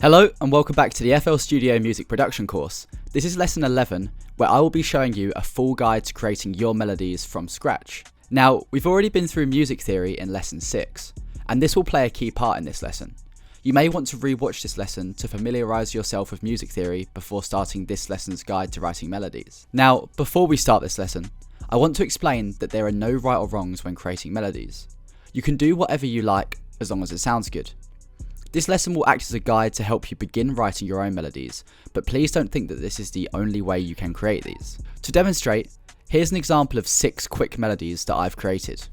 Hello and welcome back to the FL Studio Music Production course. This is lesson 11, where I will be showing you a full guide to creating your melodies from scratch. Now, we've already been through music theory in lesson 6, and this will play a key part in this lesson. You may want to re-watch this lesson to familiarise yourself with music theory before starting this lesson's guide to writing melodies. Now, before we start this lesson, I want to explain that there are no right or wrongs when creating melodies. You can do whatever you like as long as it sounds good. This lesson will act as a guide to help you begin writing your own melodies, but please don't think that this is the only way you can create these. To demonstrate, here's an example of 6 quick melodies that I've created.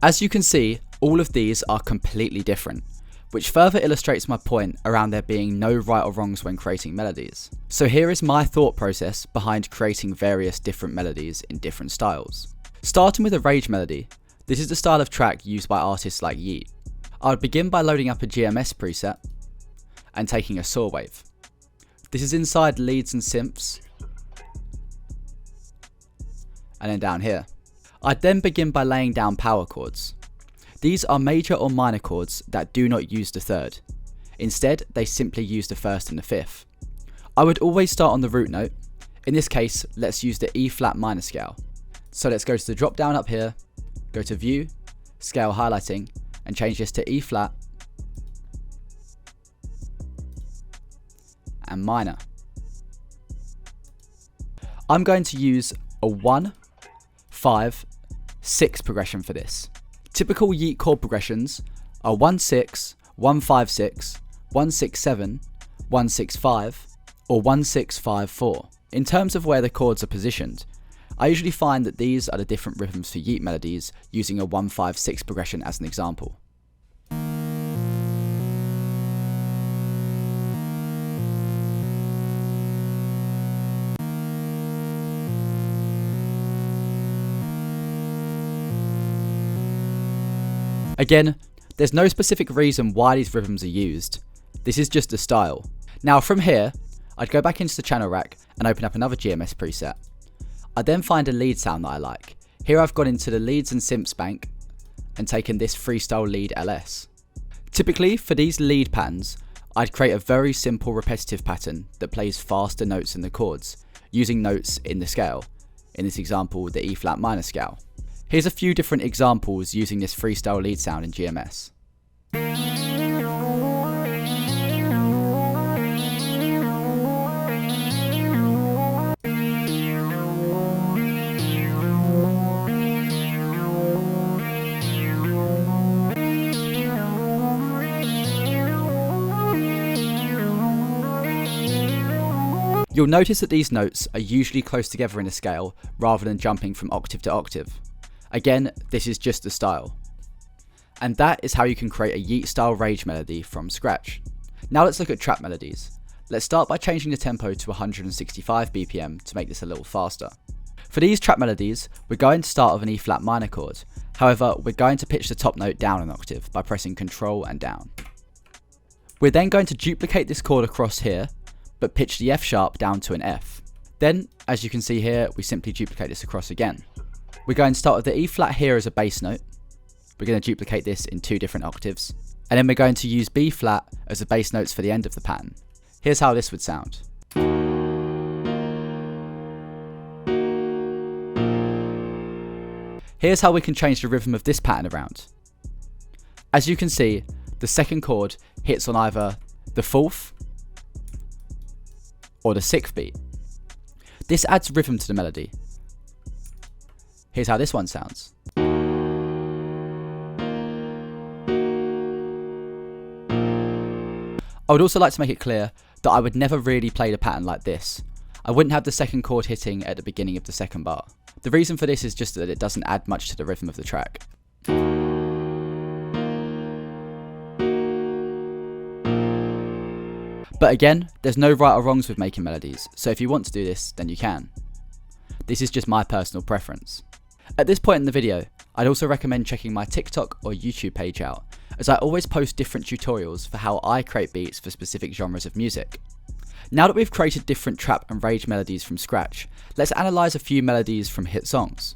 As you can see, all of these are completely different, which further illustrates my point around there being no right or wrongs when creating melodies. So here is my thought process behind creating various different melodies in different styles. Starting with a rage melody, this is the style of track used by artists like Yeat. I would begin by loading up a GMS preset and taking a saw wave. This is inside leads and synths, and then down here. I'd then begin by laying down power chords. These are major or minor chords that do not use the third. Instead, they simply use the first and the fifth. I would always start on the root note. In this case, let's use the E flat minor scale. So let's go to the drop down up here, go to View, Scale Highlighting, and change this to E flat and minor. I'm going to use a 1, 5, 6 progression for this. Typical Yeat chord progressions are 1 6, 1 5 6, 1 6 7, 1 6 5, or 1 6 5 4. In terms of where the chords are positioned, I usually find that these are the different rhythms for Yeat melodies using a 1 5 6 progression as an example. Again, there's no specific reason why these rhythms are used. This is just a style. Now from here, I'd go back into the channel rack and open up another GMS preset. I'd then find a lead sound that I like. Here I've gone into the leads and synths bank and taken this freestyle lead LS. Typically for these lead patterns, I'd create a very simple repetitive pattern that plays faster notes in the chords, using notes in the scale. In this example, the E flat minor scale. Here's a few different examples using this freestyle lead sound in GMS. You'll notice that these notes are usually close together in a scale rather than jumping from octave to octave. Again, this is just a style. And that is how you can create a Yeat style rage melody from scratch. Now let's look at trap melodies. Let's start by changing the tempo to 165 BPM to make this a little faster. For these trap melodies, we're going to start with an E flat minor chord. However, we're going to pitch the top note down an octave by pressing Ctrl and down. We're then going to duplicate this chord across here, but pitch the F sharp down to an F. Then, as you can see here, we simply duplicate this across again. We're going to start with the E flat here as a bass note. We're going to duplicate this in 2 different octaves. And then we're going to use B flat as the bass notes for the end of the pattern. Here's how this would sound. Here's how we can change the rhythm of this pattern around. As you can see, the second chord hits on either the 4th or the 6th beat. This adds rhythm to the melody. Here's how this one sounds. I would also like to make it clear that I would never really play the pattern like this. I wouldn't have the second chord hitting at the beginning of the second bar. The reason for this is just that it doesn't add much to the rhythm of the track. But again, there's no right or wrongs with making melodies, so if you want to do this, then you can. This is just my personal preference. At this point in the video, I'd also recommend checking my TikTok or YouTube page out, as I always post different tutorials for how I create beats for specific genres of music. Now that we've created different trap and rage melodies from scratch, let's analyse a few melodies from hit songs.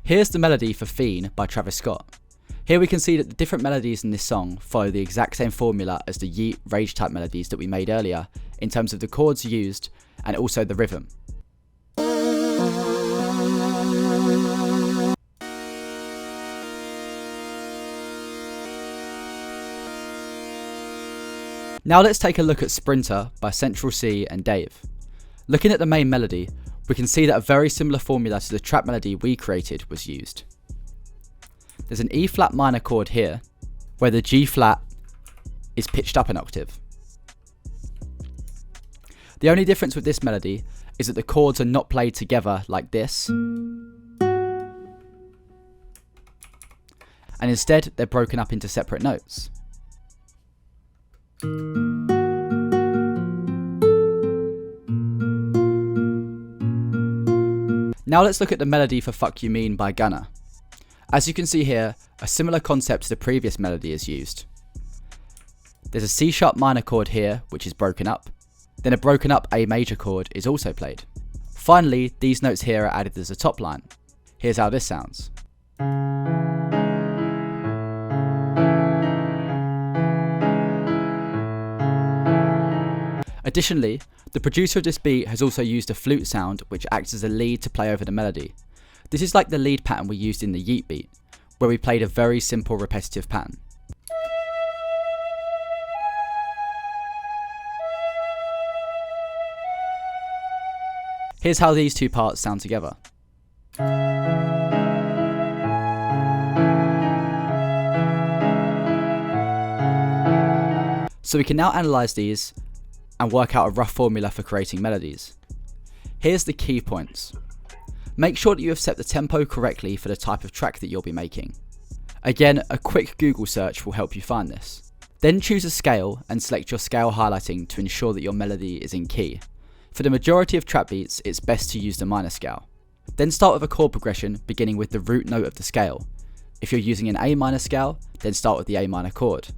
Here's the melody for Fiend by Travis Scott. Here we can see that the different melodies in this song follow the exact same formula as the Yeat rage type melodies that we made earlier in terms of the chords used and also the rhythm. Now let's take a look at Sprinter by Central C and Dave. Looking at the main melody, we can see that a very similar formula to the trap melody we created was used. There's an E flat minor chord here, where the G flat is pitched up an octave. The only difference with this melody is that the chords are not played together like this, and instead they're broken up into separate notes. Now let's look at the melody for Fuck You Mean by Gunna. As you can see here, a similar concept to the previous melody is used. There's a C sharp minor chord here, which is broken up. Then a broken up A major chord is also played. Finally, these notes here are added as a top line. Here's how this sounds. Additionally, the producer of this beat has also used a flute sound which acts as a lead to play over the melody. This is like the lead pattern we used in the Yeat beat, where we played a very simple repetitive pattern. Here's how these two parts sound together. So we can now analyse these and work out a rough formula for creating melodies. Here's the key points. Make sure that you have set the tempo correctly for the type of track that you'll be making. Again, a quick Google search will help you find this. Then choose a scale and select your scale highlighting to ensure that your melody is in key. For the majority of trap beats, it's best to use the minor scale. Then start with a chord progression beginning with the root note of the scale. If you're using an A minor scale, then start with the A minor chord.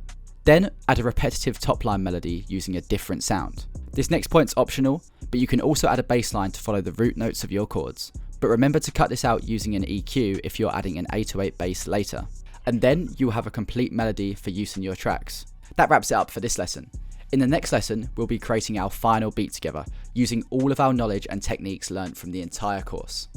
Then add a repetitive top line melody using a different sound. This next point's optional, but you can also add a bass line to follow the root notes of your chords. But remember to cut this out using an EQ if you're adding an 808 bass later. And then you'll have a complete melody for use in your tracks. That wraps it up for this lesson. In the next lesson, we'll be creating our final beat together, using all of our knowledge and techniques learned from the entire course.